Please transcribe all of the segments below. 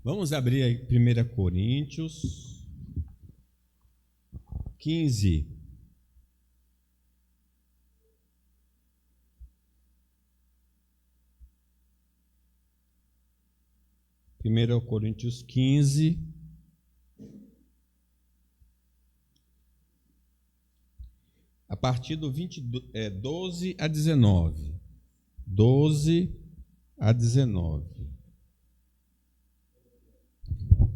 Vamos abrir aí 1 Coríntios 15. Primeiro Coríntios 15, a partir do 12 a 19. 12 a 19.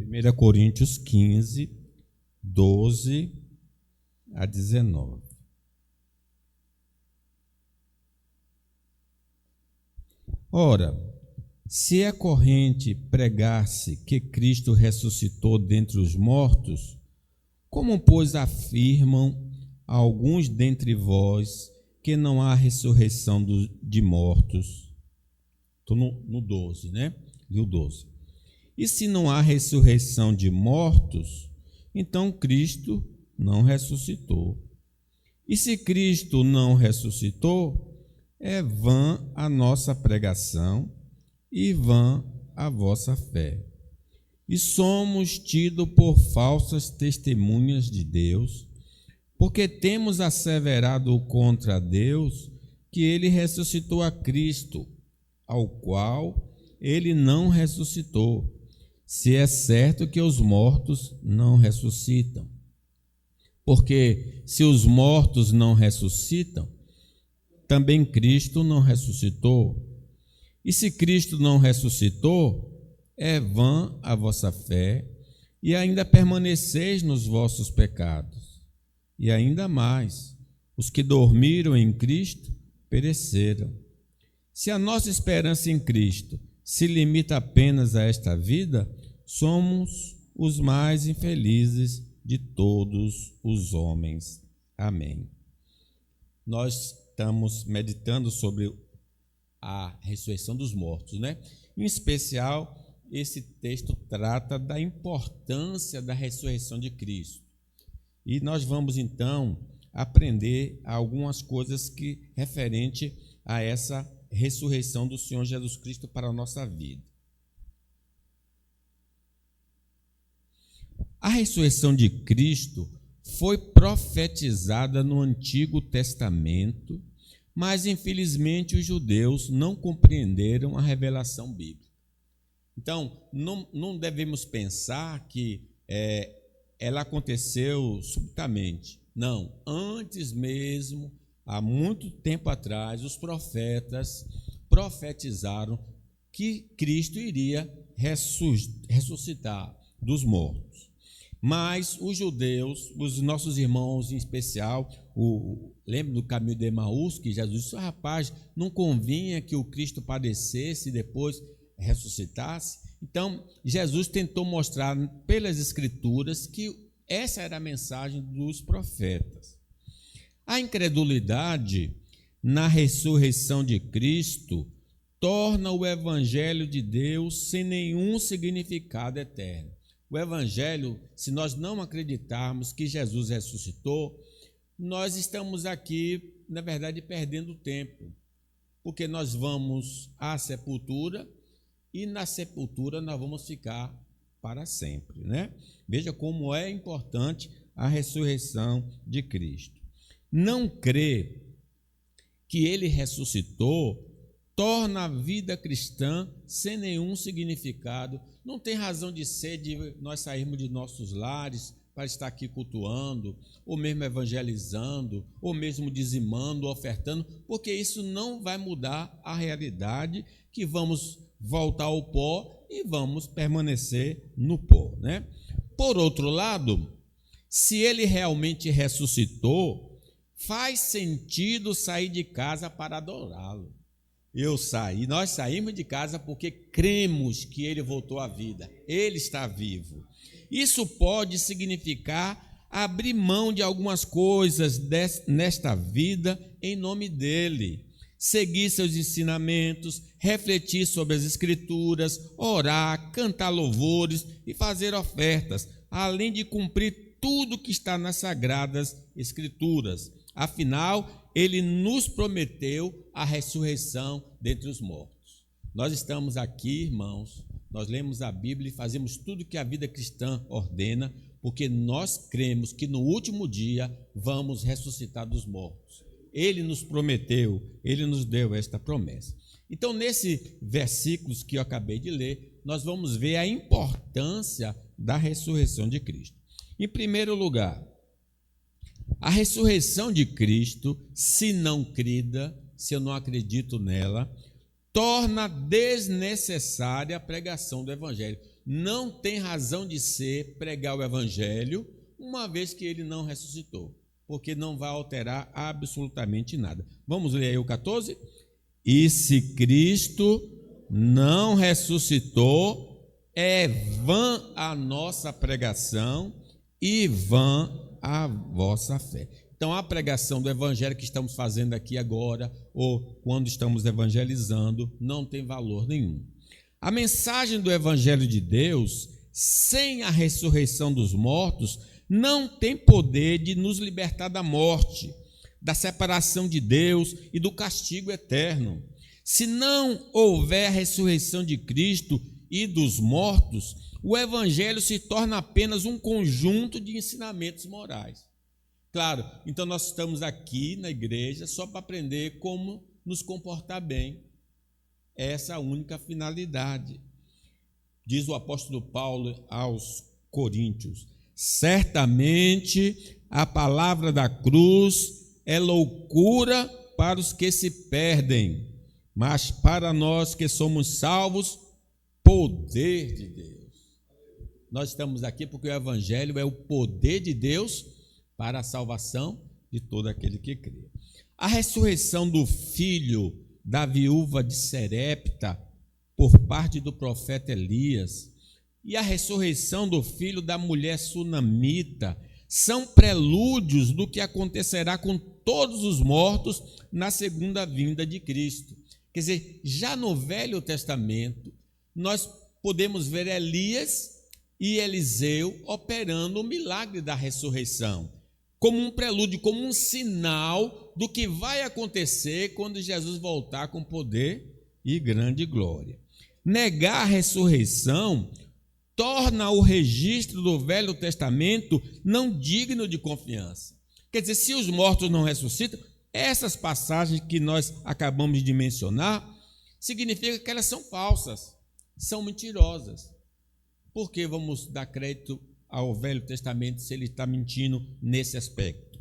1 Coríntios 15, 12 a 19. Ora, se é corrente pregar-se que Cristo ressuscitou dentre os mortos, como, pois, afirmam alguns dentre vós que não há ressurreição de mortos? Estou no 12, né? E o 12. E se não há ressurreição de mortos, então Cristo não ressuscitou. E se Cristo não ressuscitou, é vã a nossa pregação e vã a vossa fé. E somos tidos por falsas testemunhas de Deus, porque temos asseverado contra Deus que ele ressuscitou a Cristo, ao qual ele não ressuscitou, se é certo que os mortos não ressuscitam. Porque se os mortos não ressuscitam, também Cristo não ressuscitou. E se Cristo não ressuscitou, é vã a vossa fé, e ainda permaneceis nos vossos pecados. E ainda mais, os que dormiram em Cristo pereceram. Se a nossa esperança em Cristo se limita apenas a esta vida, somos os mais infelizes de todos os homens. Amém. Nós estamos meditando sobre a ressurreição dos mortos, né? Em especial, esse texto trata da importância da ressurreição de Cristo. E nós vamos, então, aprender algumas coisas que referente a essa ressurreição do Senhor Jesus Cristo para a nossa vida. A ressurreição de Cristo foi profetizada no Antigo Testamento, mas infelizmente os judeus não compreenderam a revelação bíblica. Então, não devemos pensar que ela aconteceu subitamente. Não, antes mesmo, há muito tempo atrás, os profetas profetizaram que Cristo iria ressuscitar dos mortos. Mas os judeus, os nossos irmãos em especial, lembra do caminho de Emaús, que Jesus disse: rapaz, não convinha que o Cristo padecesse e depois ressuscitasse? Então, Jesus tentou mostrar pelas Escrituras que essa era a mensagem dos profetas. A incredulidade na ressurreição de Cristo torna o Evangelho de Deus sem nenhum significado eterno. O Evangelho, se nós não acreditarmos que Jesus ressuscitou, nós estamos aqui, na verdade, perdendo tempo, porque nós vamos à sepultura e na sepultura nós vamos ficar para sempre, né? Veja como é importante a ressurreição de Cristo. Não crer que ele ressuscitou torna a vida cristã sem nenhum significado. Não tem razão de ser de nós sairmos de nossos lares para estar aqui cultuando, ou mesmo evangelizando, ou mesmo dizimando, ofertando, porque isso não vai mudar a realidade, que vamos voltar ao pó e vamos permanecer no pó, né? Por outro lado, se ele realmente ressuscitou, faz sentido sair de casa para adorá-lo. Nós saímos de casa porque cremos que ele voltou à vida, ele está vivo. Isso pode significar abrir mão de algumas coisas nesta vida em nome dele, seguir seus ensinamentos, refletir sobre as Escrituras, orar, cantar louvores e fazer ofertas, além de cumprir tudo que está nas Sagradas Escrituras. Afinal, ele nos prometeu a ressurreição dentre os mortos. Nós estamos aqui, irmãos, Nós lemos a Bíblia e fazemos tudo que a vida cristã ordena, porque nós cremos que no último dia vamos ressuscitar dos mortos. Ele nos prometeu, ele nos deu esta promessa. Então, nesses versículos que eu acabei de ler, nós vamos ver a importância da ressurreição de Cristo. Em primeiro lugar, a ressurreição de Cristo, se não crida, se eu não acredito nela, torna desnecessária a pregação do Evangelho. Não tem razão de ser pregar o Evangelho, uma vez que ele não ressuscitou, porque não vai alterar absolutamente nada. Vamos ler aí o 14? E se Cristo não ressuscitou, é vã a nossa pregação e vã a vossa fé. Então, a pregação do Evangelho que estamos fazendo aqui agora, ou quando estamos evangelizando, não tem valor nenhum. A mensagem do Evangelho de Deus, sem a ressurreição dos mortos, não tem poder de nos libertar da morte, da separação de Deus e do castigo eterno. Se não houver a ressurreição de Cristo e dos mortos, o Evangelho se torna apenas um conjunto de ensinamentos morais. Claro, então nós estamos aqui na igreja só para aprender como nos comportar bem. Essa é a única finalidade. Diz o apóstolo Paulo aos Coríntios: certamente a palavra da cruz é loucura para os que se perdem, mas para nós que somos salvos, poder de Deus. Nós estamos aqui porque o Evangelho é o poder de Deus para a salvação de todo aquele que crê. A ressurreição do filho da viúva de Serepta por parte do profeta Elias e a ressurreição do filho da mulher sunamita são prelúdios do que acontecerá com todos os mortos na segunda vinda de Cristo. Quer dizer, já no Velho Testamento, nós podemos ver Elias e Eliseu operando o milagre da ressurreição, como um prelúdio, como um sinal do que vai acontecer quando Jesus voltar com poder e grande glória. Negar a ressurreição torna o registro do Velho Testamento não digno de confiança. Quer dizer, se os mortos não ressuscitam, essas passagens que nós acabamos de mencionar, significa que elas são falsas, são mentirosas. Por que vamos dar crédito ao Velho Testamento se ele está mentindo nesse aspecto?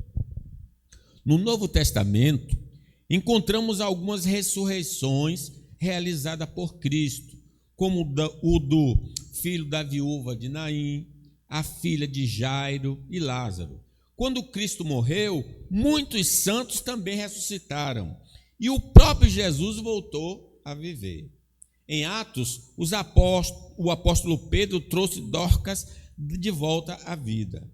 No Novo Testamento, encontramos algumas ressurreições realizadas por Cristo, como o do filho da viúva de Naim, a filha de Jairo e Lázaro. Quando Cristo morreu, muitos santos também ressuscitaram, e o próprio Jesus voltou a viver. Em Atos, o apóstolo Pedro trouxe Dorcas de volta à vida.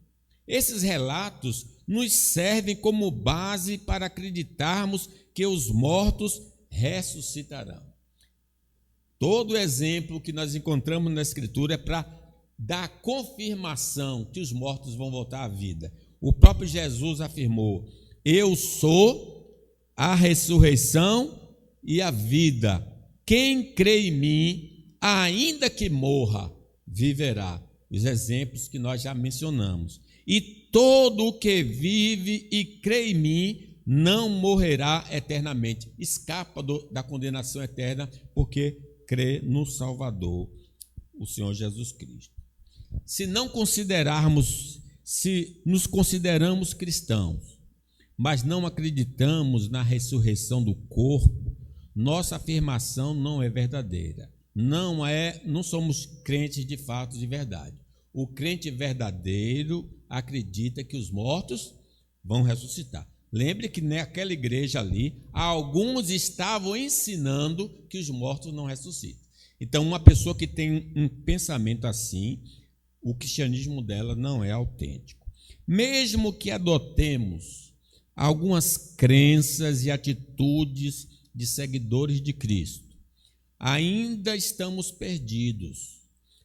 Esses relatos nos servem como base para acreditarmos que os mortos ressuscitarão. Todo exemplo que nós encontramos na Escritura é para dar confirmação que os mortos vão voltar à vida. O próprio Jesus afirmou: eu sou a ressurreição e a vida. Quem crê em mim, ainda que morra, viverá. Os exemplos que nós já mencionamos. E todo o que vive e crê em mim não morrerá eternamente. Escapa da condenação eterna porque crê no Salvador, o Senhor Jesus Cristo. Se nos consideramos cristãos, mas não acreditamos na ressurreição do corpo, nossa afirmação não é verdadeira. Não somos crentes de fato de verdade. O crente verdadeiro acredita que os mortos vão ressuscitar. Lembre que naquela igreja ali, alguns estavam ensinando que os mortos não ressuscitam. Então, uma pessoa que tem um pensamento assim, o cristianismo dela não é autêntico. Mesmo que adotemos algumas crenças e atitudes de seguidores de Cristo, ainda estamos perdidos.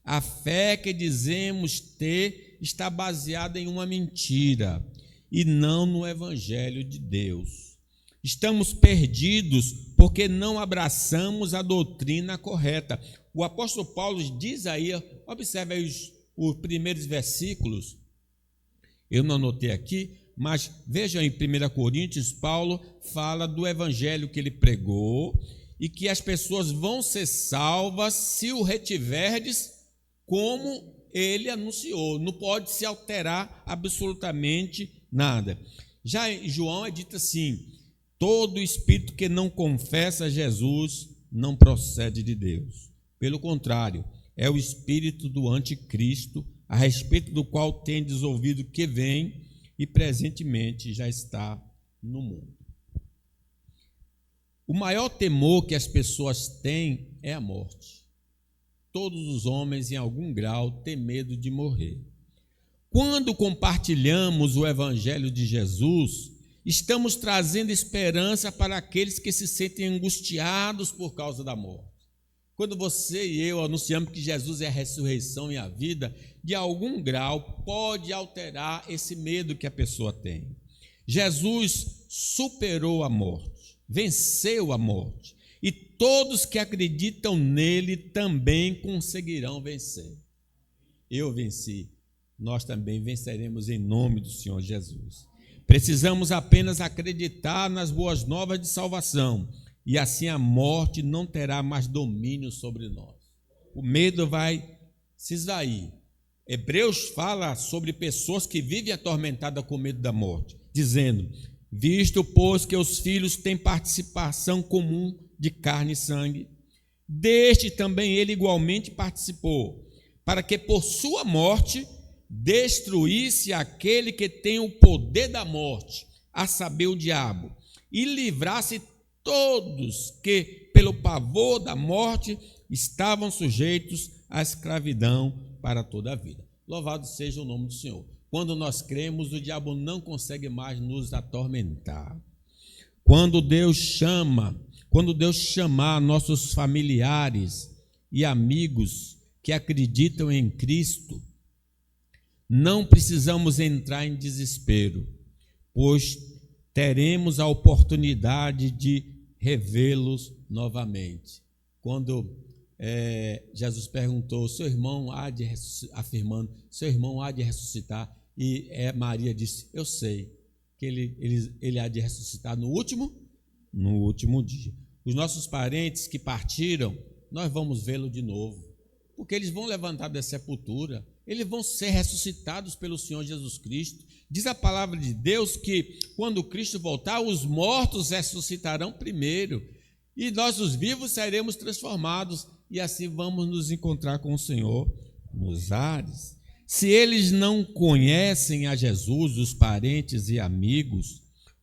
A fé que dizemos ter está baseada em uma mentira e não no Evangelho de Deus. Estamos perdidos porque não abraçamos a doutrina correta. o apóstolo Paulo diz aí, observe aí os primeiros versículos, eu não anotei aqui, mas vejam em 1 Coríntios, Paulo fala do evangelho que ele pregou e que as pessoas vão ser salvas se o retiverdes como ele anunciou. Não pode se alterar absolutamente nada. Já em João é dito assim: todo espírito que não confessa Jesus não procede de Deus. Pelo contrário, é o espírito do anticristo, a respeito do qual tendes ouvido que vem e presentemente já está no mundo. O maior temor que as pessoas têm é a morte. Todos os homens, em algum grau, têm medo de morrer. Quando compartilhamos o evangelho de Jesus, estamos trazendo esperança para aqueles que se sentem angustiados por causa da morte. Quando você e eu anunciamos que Jesus é a ressurreição e a vida, de algum grau pode alterar esse medo que a pessoa tem. Jesus superou a morte, venceu a morte, e todos que acreditam nele também conseguirão vencer. Eu venci, nós também venceremos em nome do Senhor Jesus. Precisamos apenas acreditar nas boas novas de salvação, e assim a morte não terá mais domínio sobre nós. O medo vai se esvair. Hebreus fala sobre pessoas que vivem atormentadas com medo da morte, dizendo: visto, pois, que os filhos têm participação comum de carne e sangue, deste também ele igualmente participou, para que por sua morte destruísse aquele que tem o poder da morte, a saber, o diabo, e livrasse todos que, pelo pavor da morte, estavam sujeitos à escravidão para toda a vida. Louvado seja o nome do Senhor. Quando nós cremos, o diabo não consegue mais nos atormentar. Quando Deus chamar nossos familiares e amigos que acreditam em Cristo, não precisamos entrar em desespero, pois teremos a oportunidade de revê-los novamente. Quando Jesus perguntou, seu irmão há de ressuscitar, e Maria disse, eu sei que ele há de ressuscitar no último dia. Os nossos parentes que partiram, nós vamos vê-lo de novo, porque eles vão levantar da sepultura, eles vão ser ressuscitados pelo Senhor Jesus Cristo. Diz a palavra de Deus que quando Cristo voltar, os mortos ressuscitarão primeiro, e nós os vivos seremos transformados, e assim vamos nos encontrar com o Senhor nos ares. Se eles não conhecem a Jesus, os parentes e amigos,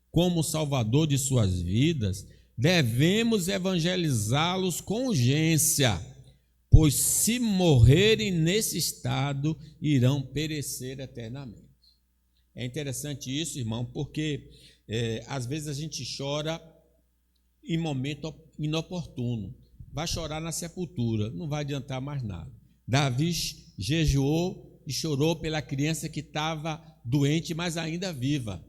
como Salvador de suas vidas, devemos evangelizá-los com urgência, pois se morrerem nesse estado, irão perecer eternamente. É interessante isso, irmão, porque às vezes a gente chora em momento inoportuno. Vai chorar na sepultura, não vai adiantar mais nada. Davi jejuou e chorou pela criança que estava doente, mas ainda viva.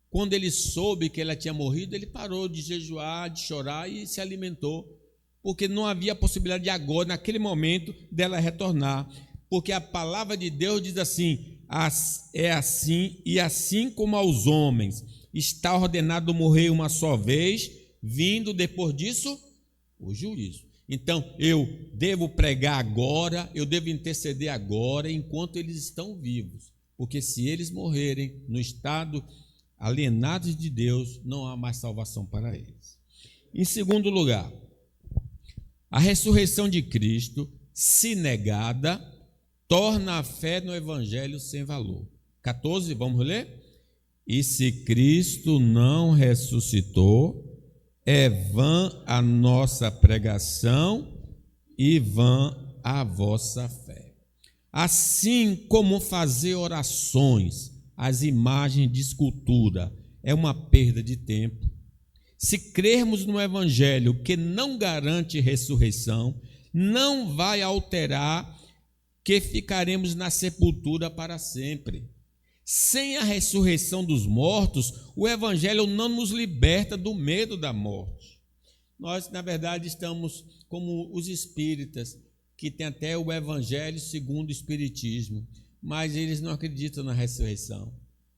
Quando ele soube que ela tinha morrido, ele parou de jejuar, de chorar e se alimentou, porque não havia possibilidade de agora, naquele momento, dela retornar. Porque a palavra de Deus diz assim, é assim, e assim como aos homens está ordenado morrer uma só vez, vindo depois disso o juízo. Então, eu devo pregar agora, eu devo interceder agora, enquanto eles estão vivos, porque se eles morrerem no estado alienados de Deus, não há mais salvação para eles. Em segundo lugar, a ressurreição de Cristo, se negada, torna a fé no Evangelho sem valor. 14, vamos ler? E se Cristo não ressuscitou, é vã a nossa pregação e vã a vossa fé. Assim como fazer orações às imagens de escultura é uma perda de tempo, se crermos no Evangelho que não garante ressurreição, não vai alterar que ficaremos na sepultura para sempre. Sem a ressurreição dos mortos, o Evangelho não nos liberta do medo da morte. Nós, na verdade, estamos como os espíritas, que tem até o Evangelho segundo o Espiritismo, mas eles não acreditam na ressurreição,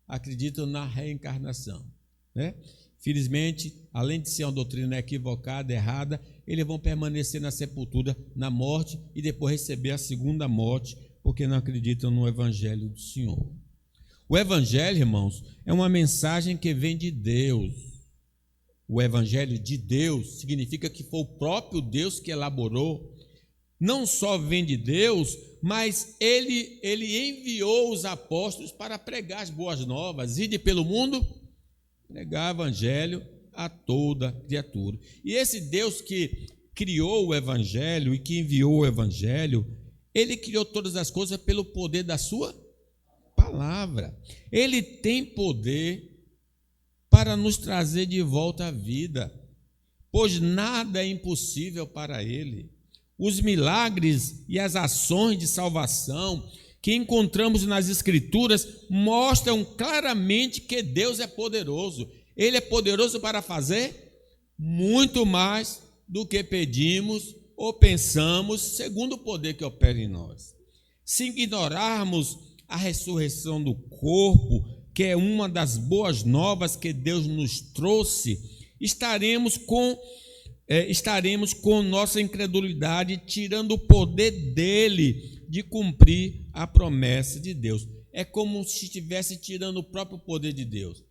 acreditam na reencarnação, né? Felizmente, além de ser uma doutrina equivocada, errada, eles vão permanecer na sepultura, na morte, e depois receber a segunda morte, porque não acreditam no Evangelho do Senhor. O Evangelho, irmãos, é uma mensagem que vem de Deus. O Evangelho de Deus significa que foi o próprio Deus que elaborou. Não só vem de Deus, mas ele enviou os apóstolos para pregar as boas novas, ide pelo mundo, pregar o Evangelho a toda criatura. E esse Deus que criou o Evangelho e que enviou o Evangelho, ele criou todas as coisas pelo poder da sua palavra. Ele tem poder para nos trazer de volta à vida, pois nada é impossível para ele. Os milagres e as ações de salvação que encontramos nas Escrituras mostram claramente que Deus é poderoso. Ele é poderoso para fazer muito mais do que pedimos ou pensamos, segundo o poder que opera em nós. Se ignorarmos a ressurreição do corpo, que é uma das boas novas que Deus nos trouxe, estaremos com nossa incredulidade tirando o poder dele de cumprir a promessa de Deus. É como se estivesse tirando o próprio poder de Deus.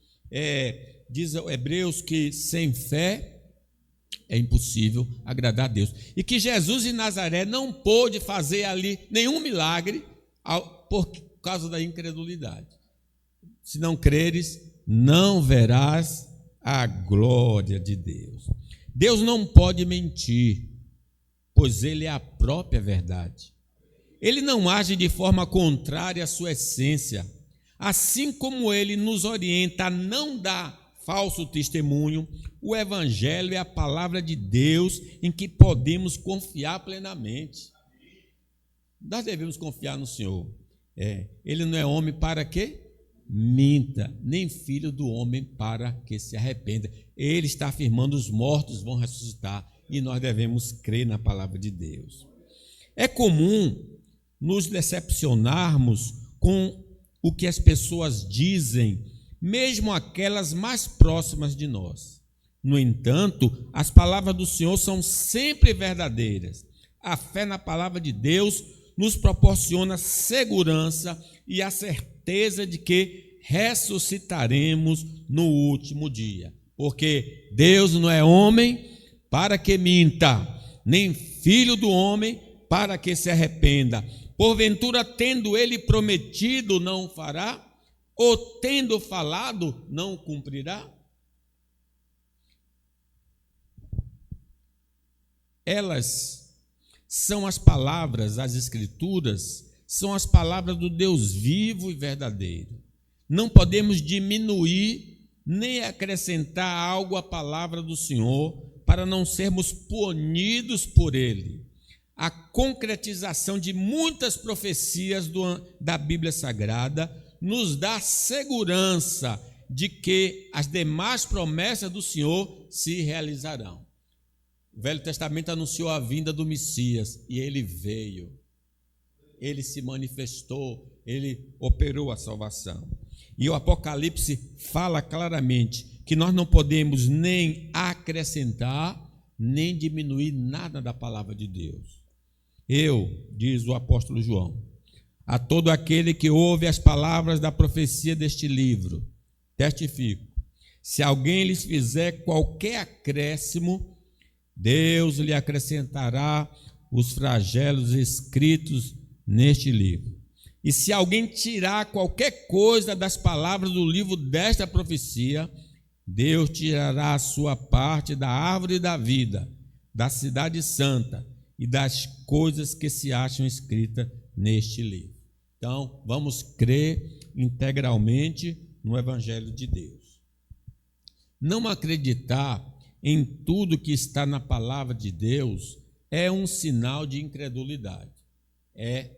Diz Hebreus que sem fé é impossível agradar a Deus. E que Jesus de Nazaré não pôde fazer ali nenhum milagre por causa da incredulidade. Se não creres, não verás a glória de Deus. Deus não pode mentir, pois ele é a própria verdade. Ele não age de forma contrária à sua essência. Assim como ele nos orienta a não dar falso testemunho, o Evangelho é a palavra de Deus em que podemos confiar plenamente. Nós devemos confiar no Senhor. Ele não é homem para que minta, nem filho do homem para que se arrependa. Ele está afirmando: os mortos vão ressuscitar, e nós devemos crer na palavra de Deus. É comum nos decepcionarmos com o que as pessoas dizem, mesmo aquelas mais próximas de nós. No entanto, as palavras do Senhor são sempre verdadeiras. A fé na palavra de Deus nos proporciona segurança e a certeza de que ressuscitaremos no último dia. Porque Deus não é homem para que minta, nem filho do homem para que se arrependa. Porventura, tendo ele prometido, não fará? Ou tendo falado, não cumprirá? Elas são as palavras, as Escrituras, são as palavras do Deus vivo e verdadeiro. Não podemos diminuir nem acrescentar algo à palavra do Senhor para não sermos punidos por ele. A concretização de muitas profecias da Bíblia Sagrada nos dá segurança de que as demais promessas do Senhor se realizarão. O Velho Testamento anunciou a vinda do Messias e ele veio. Ele se manifestou, ele operou a salvação. E o Apocalipse fala claramente que nós não podemos nem acrescentar, nem diminuir nada da palavra de Deus. Diz o apóstolo João, a todo aquele que ouve as palavras da profecia deste livro, testifico, se alguém lhes fizer qualquer acréscimo, Deus lhe acrescentará os flagelos escritos neste livro. E se alguém tirar qualquer coisa das palavras do livro desta profecia, Deus tirará a sua parte da árvore da vida, da cidade santa e das coisas que se acham escritas neste livro. Então, vamos crer integralmente no Evangelho de Deus. Não acreditar em tudo que está na palavra de Deus é um sinal de incredulidade, é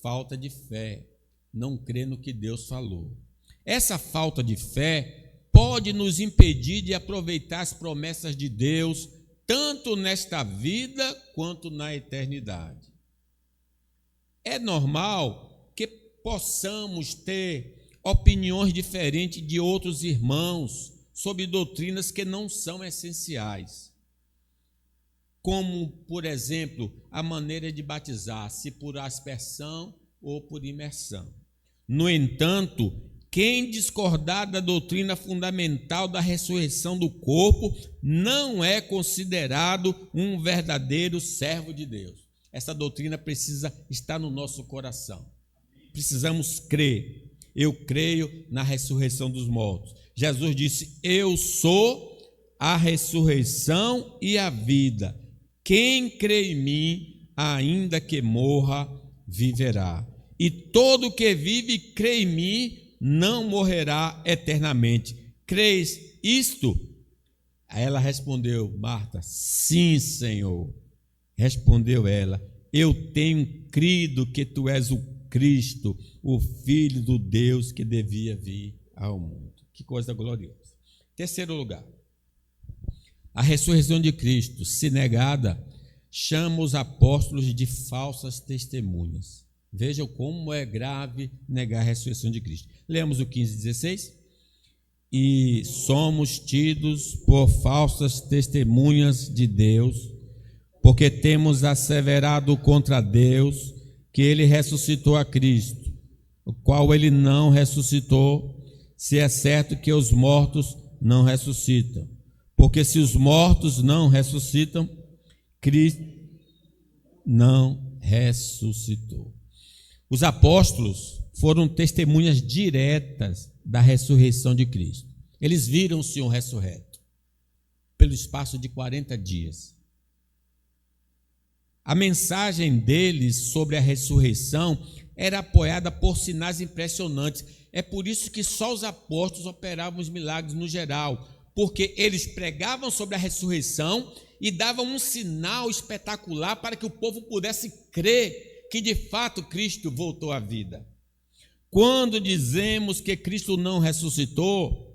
falta de fé, não crer no que Deus falou. Essa falta de fé pode nos impedir de aproveitar as promessas de Deus, tanto nesta vida quanto na eternidade. É normal que possamos ter opiniões diferentes de outros irmãos sobre doutrinas que não são essenciais. Como, por exemplo, a maneira de batizar, se por aspersão ou por imersão. No entanto, quem discordar da doutrina fundamental da ressurreição do corpo não é considerado um verdadeiro servo de Deus. Essa doutrina precisa estar no nosso coração. Precisamos crer. Eu creio na ressurreição dos mortos. Jesus disse: eu sou a ressurreição e a vida. Quem crê em mim, ainda que morra, viverá. E todo que vive e crê em mim, não morrerá eternamente. Crês isto? Aí ela respondeu, Marta: sim, Senhor. Respondeu ela: eu tenho crido que tu és o Cristo, o Filho do Deus que devia vir ao mundo. Que coisa gloriosa. Terceiro lugar, a ressurreição de Cristo, se negada, chama os apóstolos de falsas testemunhas. Vejam como é grave negar a ressurreição de Cristo. Lemos o 15:16. E somos tidos por falsas testemunhas de Deus, porque temos asseverado contra Deus que ele ressuscitou a Cristo, o qual ele não ressuscitou, se é certo que os mortos não ressuscitam. Porque se os mortos não ressuscitam, Cristo não ressuscitou. Os apóstolos foram testemunhas diretas da ressurreição de Cristo. Eles viram o Senhor ressurreto pelo espaço de 40 dias. A mensagem deles sobre a ressurreição era apoiada por sinais impressionantes. É por isso que só os apóstolos operavam os milagres no geral, porque eles pregavam sobre a ressurreição e davam um sinal espetacular para que o povo pudesse crer que de fato Cristo voltou à vida. Quando dizemos que Cristo não ressuscitou,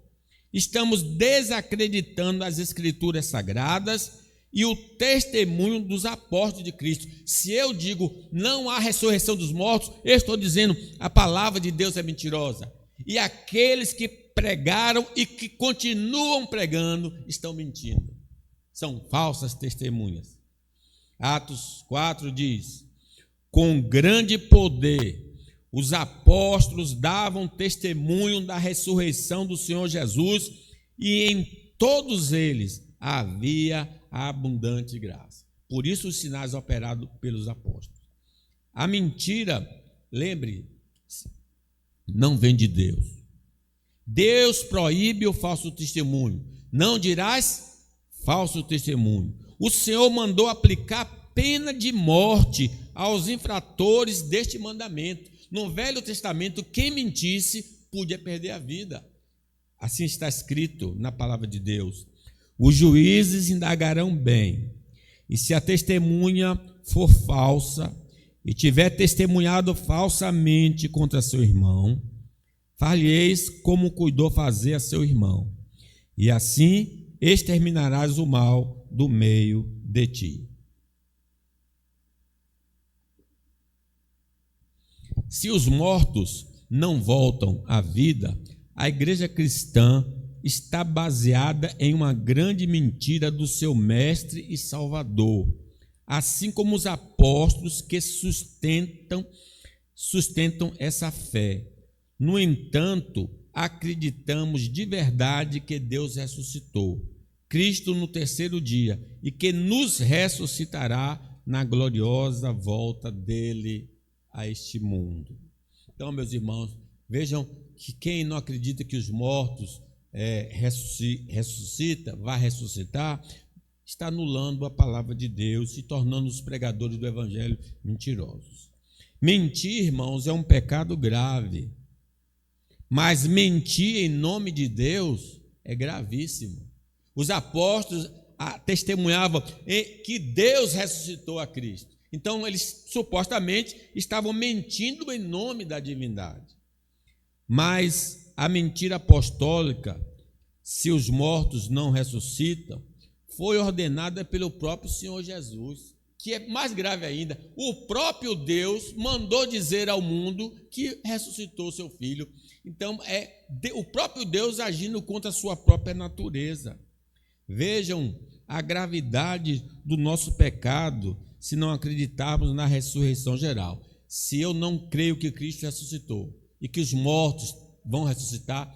estamos desacreditando as Escrituras Sagradas e o testemunho dos apóstolos de Cristo. Se eu digo não há ressurreição dos mortos, eu estou dizendo a palavra de Deus é mentirosa. E aqueles que pregaram e que continuam pregando estão mentindo. São falsas testemunhas. Atos 4 diz: com grande poder os apóstolos davam testemunho da ressurreição do Senhor Jesus, e em todos eles havia abundante graça. Por isso os sinais operados pelos apóstolos. A mentira, lembre-se, não vem de Deus. Deus proíbe o falso testemunho. Não dirás falso testemunho. O Senhor mandou aplicar pena de morte aos infratores deste mandamento. No Velho Testamento, quem mentisse podia perder a vida. Assim está escrito na palavra de Deus: os juízes indagarão bem, e se a testemunha for falsa e tiver testemunhado falsamente contra seu irmão, far-lhe-eis como cuidou fazer a seu irmão, e assim exterminarás o mal do meio de ti. Se os mortos não voltam à vida, a igreja cristã está baseada em uma grande mentira do seu mestre e salvador, assim como os apóstolos que sustentam essa fé. No entanto, acreditamos de verdade que Deus ressuscitou Cristo no terceiro dia e que nos ressuscitará na gloriosa volta dele a este mundo. Então, meus irmãos, vejam que quem não acredita que os mortos vai ressuscitar, está anulando a palavra de Deus e tornando os pregadores do evangelho mentirosos. Mentir, irmãos, é um pecado grave, mas mentir em nome de Deus é gravíssimo. Os apóstolos testemunhavam que Deus ressuscitou a Cristo. Então, eles supostamente estavam mentindo em nome da divindade. Mas a mentira apostólica, se os mortos não ressuscitam, foi ordenada pelo próprio Senhor Jesus. que é mais grave ainda, o próprio Deus mandou dizer ao mundo que ressuscitou seu filho. Então, o próprio Deus agindo contra a sua própria natureza. Vejam a gravidade do nosso pecado se não acreditarmos na ressurreição geral. Se eu não creio que Cristo ressuscitou e que os mortos vão ressuscitar,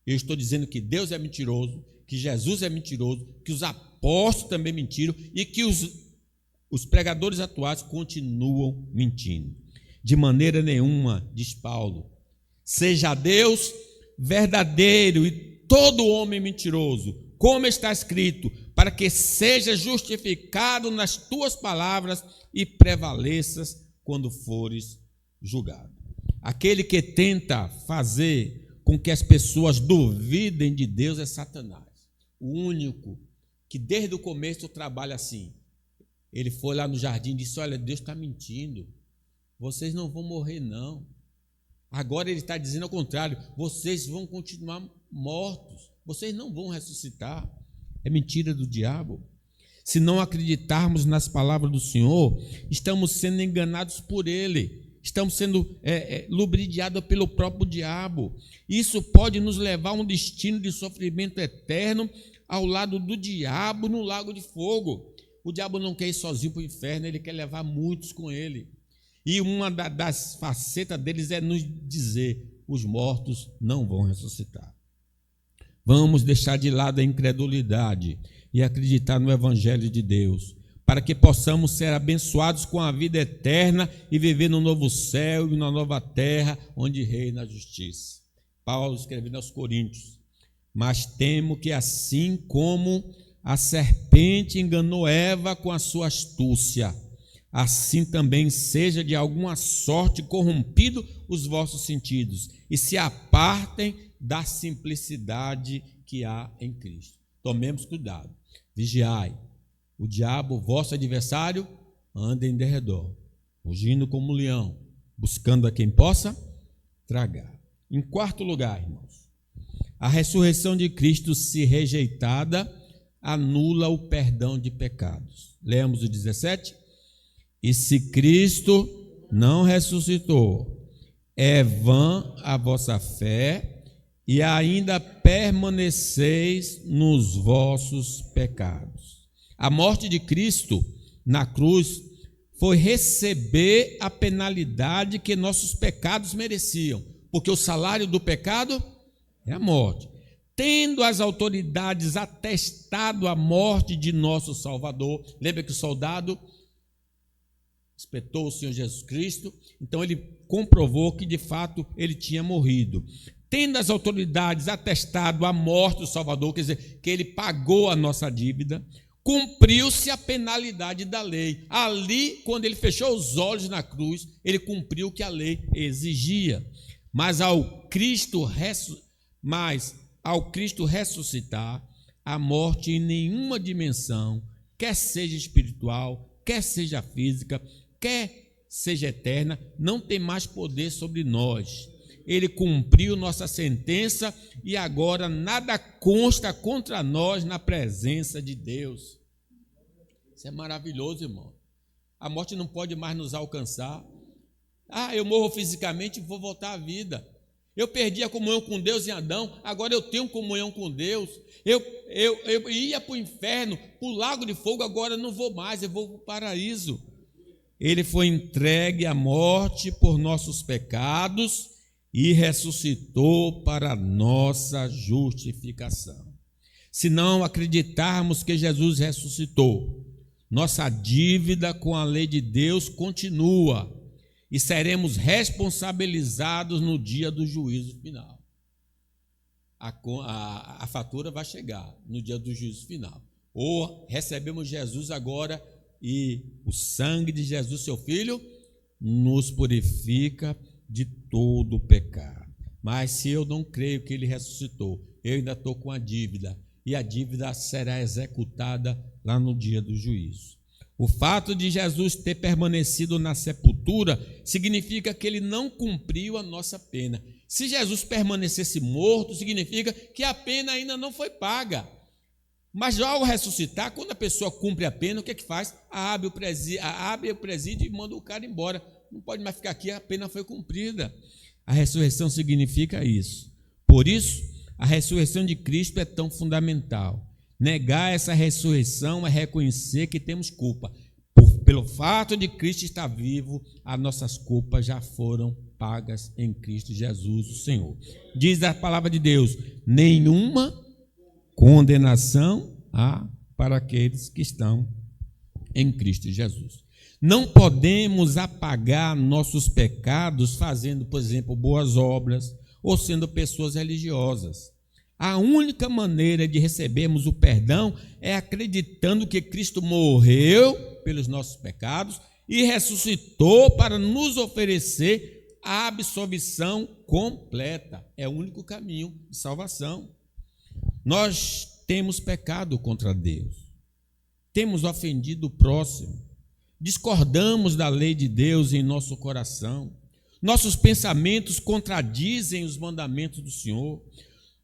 eu estou dizendo que Deus é mentiroso, que Jesus é mentiroso, que os apóstolos também mentiram e que os pregadores atuais continuam mentindo. De maneira nenhuma, diz Paulo, seja Deus verdadeiro e todo homem mentiroso, como está escrito, para que seja justificado nas tuas palavras e prevaleças quando fores julgado. Aquele que tenta fazer com que as pessoas duvidem de Deus é Satanás. O único que desde o começo trabalha assim. Ele foi lá no jardim e disse, olha, Deus está mentindo. Vocês não vão morrer, não. Agora ele está dizendo ao contrário, vocês vão continuar mortos. Vocês não vão ressuscitar. É mentira do diabo. Se não acreditarmos nas palavras do Senhor, estamos sendo enganados por ele. Estamos sendo lubridiados pelo próprio diabo. Isso pode nos levar a um destino de sofrimento eterno ao lado do diabo no lago de fogo. O diabo não quer ir sozinho para o inferno, ele quer levar muitos com ele. E uma das facetas deles é nos dizer, os mortos não vão ressuscitar. Vamos deixar de lado a incredulidade e acreditar no Evangelho de Deus, para que possamos ser abençoados com a vida eterna e viver no novo céu e na nova terra, onde reina a justiça. Paulo escrevendo aos Coríntios, mas temo que assim como a serpente enganou Eva com a sua astúcia, assim também seja de alguma sorte corrompido os vossos sentidos e se apartem da simplicidade que há em Cristo. Tomemos cuidado, vigiai. O diabo, vosso adversário, anda em derredor, rugindo como um leão, buscando a quem possa tragar. Em quarto lugar, irmãos, a ressurreição de Cristo, se rejeitada, anula o perdão de pecados. Lemos o 17. E se Cristo não ressuscitou, é vã a vossa fé e ainda permaneceis nos vossos pecados. A morte de Cristo na cruz foi receber a penalidade que nossos pecados mereciam, porque o salário do pecado é a morte. Tendo as autoridades atestado a morte de nosso Salvador, lembra que o soldado espetou o Senhor Jesus Cristo, então ele comprovou que de fato ele tinha morrido. Tendo as autoridades atestado a morte do Salvador, quer dizer, que ele pagou a nossa dívida, cumpriu-se a penalidade da lei. Ali, quando ele fechou os olhos na cruz, ele cumpriu o que a lei exigia. Mas ao Cristo ressuscitar, a morte em nenhuma dimensão, quer seja espiritual, quer seja física, quer seja eterna, não tem mais poder sobre nós. Ele cumpriu nossa sentença e agora nada consta contra nós na presença de Deus. Isso é maravilhoso, irmão. A morte não pode mais nos alcançar. Eu morro fisicamente e vou voltar à vida. Eu perdi a comunhão com Deus em Adão, agora eu tenho comunhão com Deus. Eu ia para o inferno, para o lago de fogo, agora não vou mais, eu vou para o paraíso. Ele foi entregue à morte por nossos pecados e ressuscitou para a nossa justificação. Se não acreditarmos que Jesus ressuscitou, nossa dívida com a lei de Deus continua e seremos responsabilizados no dia do juízo final. A fatura vai chegar no dia do juízo final. Ou recebemos Jesus agora e o sangue de Jesus, seu Filho, nos purifica de todo o pecado. Mas se eu não creio que ele ressuscitou, eu ainda estou com a dívida, e a dívida será executada lá no dia do juízo. O fato de Jesus ter permanecido na sepultura significa que ele não cumpriu a nossa pena. Se Jesus permanecesse morto, significa que a pena ainda não foi paga. Mas ao ressuscitar, quando a pessoa cumpre a pena, o que é que faz? Abre o presídio e manda o cara embora. Não pode mais ficar aqui, a pena foi cumprida. A ressurreição significa isso. Por isso, a ressurreição de Cristo é tão fundamental. Negar essa ressurreição é reconhecer que temos culpa. Pelo fato de Cristo estar vivo, as nossas culpas já foram pagas em Cristo Jesus, o Senhor. Diz a palavra de Deus: nenhuma condenação há para aqueles que estão em Cristo Jesus. Não podemos apagar nossos pecados fazendo, por exemplo, boas obras ou sendo pessoas religiosas. A única maneira de recebermos o perdão é acreditando que Cristo morreu pelos nossos pecados e ressuscitou para nos oferecer a absolvição completa. É o único caminho de salvação. Nós temos pecado contra Deus, temos ofendido o próximo, discordamos da lei de Deus em nosso coração, nossos pensamentos contradizem os mandamentos do Senhor,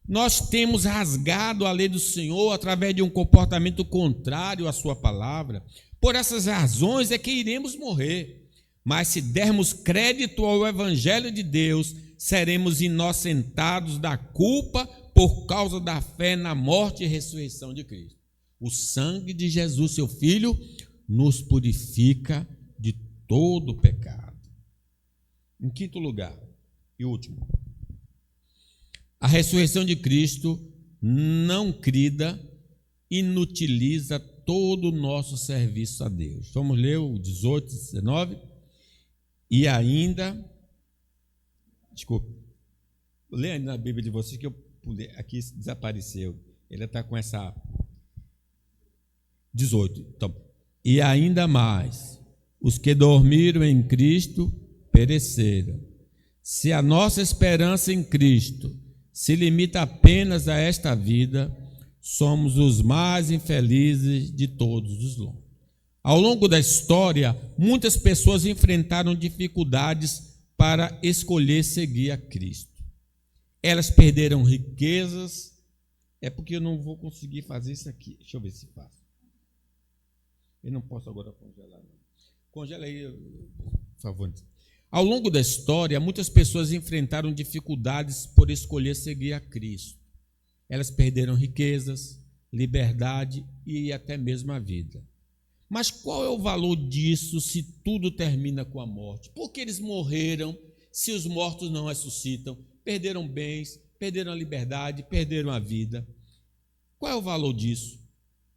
nós temos rasgado a lei do Senhor através de um comportamento contrário à sua palavra. Por essas razões é que iremos morrer, mas se dermos crédito ao Evangelho de Deus, seremos inocentados da culpa por causa da fé na morte e ressurreição de Cristo. O sangue de Jesus, seu Filho, nos purifica de todo pecado. Em quinto lugar, e último, a ressurreição de Cristo não crida, inutiliza todo o nosso serviço a Deus. Vamos ler o 18, 19. E ainda, desculpe, leia na Bíblia de vocês que eu pulei, aqui desapareceu. Ele está com essa 18. Então, e ainda mais, os que dormiram em Cristo pereceram. Se a nossa esperança em Cristo se limita apenas a esta vida, somos os mais infelizes de todos os homens. Ao longo da história, muitas pessoas enfrentaram dificuldades para escolher seguir a Cristo. Elas perderam riquezas. É porque eu não vou conseguir fazer isso aqui. Deixa eu ver se faço. Eu não posso agora congelar. Não. Congela aí, por favor. Ao longo da história, muitas pessoas enfrentaram dificuldades por escolher seguir a Cristo. Elas perderam riquezas, liberdade e até mesmo a vida. Mas qual é o valor disso se tudo termina com a morte? Por que eles morreram se os mortos não ressuscitam? Perderam bens, perderam a liberdade, perderam a vida. Qual é o valor disso?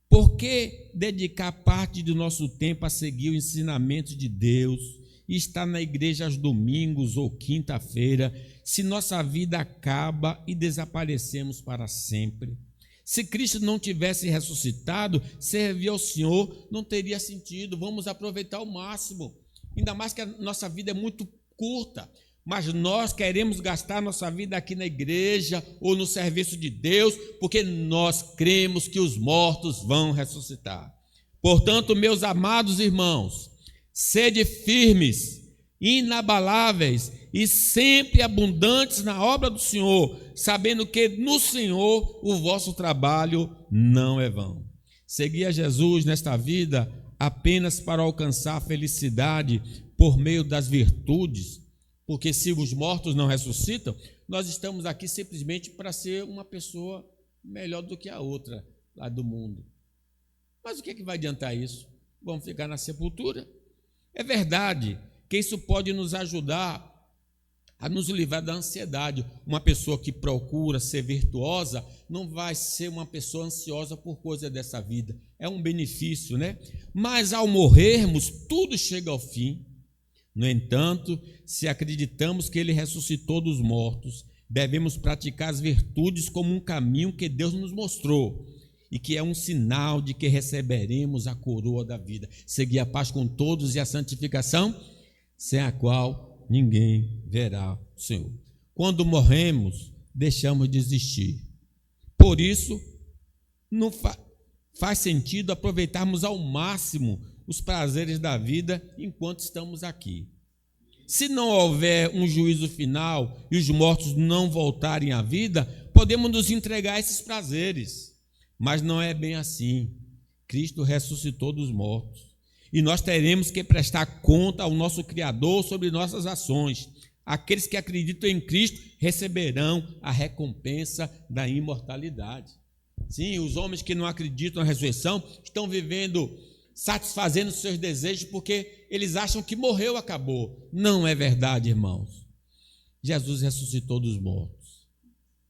Por que dedicar parte do nosso tempo a seguir o ensinamento de Deus e estar na igreja aos domingos ou quinta-feira, se nossa vida acaba e desaparecemos para sempre? Se Cristo não tivesse ressuscitado, servir ao Senhor não teria sentido. Vamos aproveitar ao máximo, ainda mais que a nossa vida é muito curta, mas nós queremos gastar nossa vida aqui na igreja ou no serviço de Deus, porque nós cremos que os mortos vão ressuscitar. Portanto, meus amados irmãos, sede firmes, inabaláveis e sempre abundantes na obra do Senhor, sabendo que no Senhor o vosso trabalho não é vão. Seguir a Jesus nesta vida apenas para alcançar a felicidade por meio das virtudes, porque se os mortos não ressuscitam, nós estamos aqui simplesmente para ser uma pessoa melhor do que a outra lá do mundo. Mas o que é que vai adiantar isso? Vamos ficar na sepultura? É verdade que isso pode nos ajudar a nos livrar da ansiedade. Uma pessoa que procura ser virtuosa não vai ser uma pessoa ansiosa por coisa dessa vida. É um benefício, né? Mas ao morrermos, tudo chega ao fim. No entanto, se acreditamos que Ele ressuscitou dos mortos, devemos praticar as virtudes como um caminho que Deus nos mostrou e que é um sinal de que receberemos a coroa da vida. Seguir a paz com todos e a santificação, sem a qual ninguém verá o Senhor. Quando morremos, deixamos de existir. Por isso, não faz sentido aproveitarmos ao máximo os prazeres da vida enquanto estamos aqui. Se não houver um juízo final e os mortos não voltarem à vida, podemos nos entregar a esses prazeres. Mas não é bem assim. Cristo ressuscitou dos mortos. E nós teremos que prestar conta ao nosso Criador sobre nossas ações. Aqueles que acreditam em Cristo receberão a recompensa da imortalidade. Sim, os homens que não acreditam na ressurreição estão vivendo, satisfazendo seus desejos porque eles acham que morreu, acabou. Não é verdade, irmãos. Jesus ressuscitou dos mortos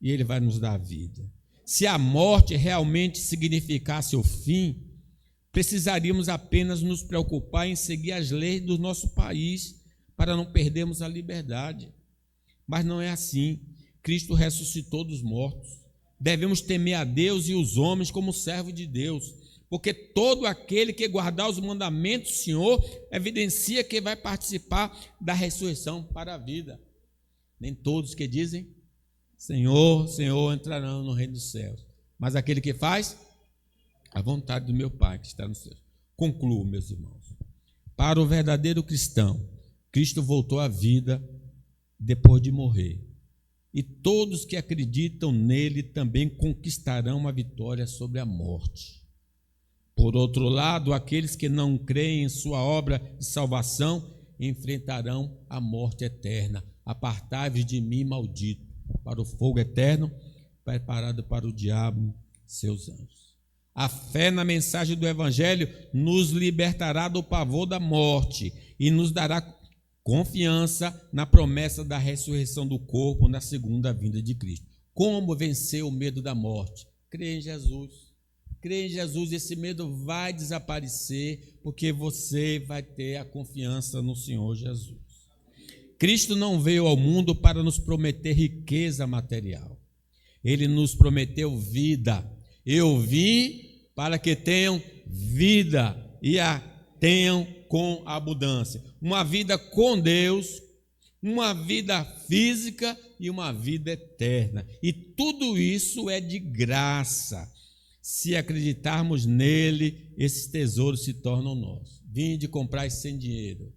e Ele vai nos dar a vida. Se a morte realmente significasse o fim, precisaríamos apenas nos preocupar em seguir as leis do nosso país para não perdermos a liberdade. Mas não é assim. Cristo ressuscitou dos mortos. Devemos temer a Deus e os homens como servo de Deus, porque todo aquele que guardar os mandamentos do Senhor evidencia que vai participar da ressurreição para a vida. Nem todos que dizem Senhor, Senhor entrarão no reino dos céus, mas aquele que faz a vontade do meu Pai que está no céu. Concluo, meus irmãos. Para o verdadeiro cristão, Cristo voltou à vida depois de morrer. E todos que acreditam nele também conquistarão a vitória sobre a morte. Por outro lado, aqueles que não creem em sua obra de salvação enfrentarão a morte eterna. Apartai-vos de mim, maldito, para o fogo eterno preparado para o diabo e seus anjos. A fé na mensagem do Evangelho nos libertará do pavor da morte e nos dará confiança na promessa da ressurreição do corpo na segunda vinda de Cristo. Como vencer o medo da morte? Crê em Jesus. Crê em Jesus, esse medo vai desaparecer, porque você vai ter a confiança no Senhor Jesus. Cristo não veio ao mundo para nos prometer riqueza material. Ele nos prometeu vida. Eu vim para que tenham vida e a tenham com abundância. Uma vida com Deus, uma vida física e uma vida eterna. E tudo isso é de graça. Se acreditarmos nele, esses tesouros se tornam nossos. Vinde comprar sem dinheiro.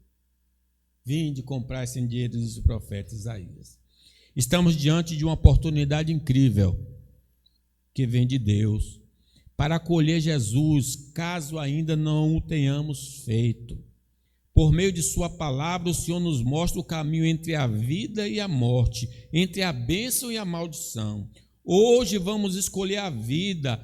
Vinde comprar sem dinheiro, diz o profeta Isaías. Estamos diante de uma oportunidade incrível que vem de Deus para acolher Jesus, caso ainda não o tenhamos feito. Por meio de sua palavra, o Senhor nos mostra o caminho entre a vida e a morte, entre a bênção e a maldição. Hoje vamos escolher a vida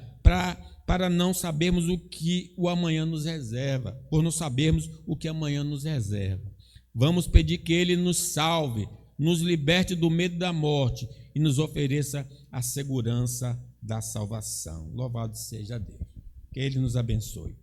para não sabermos o que o amanhã nos reserva, por não sabermos o que amanhã nos reserva. Vamos pedir que Ele nos salve, nos liberte do medo da morte e nos ofereça a segurança da salvação. Louvado seja Deus. Que Ele nos abençoe.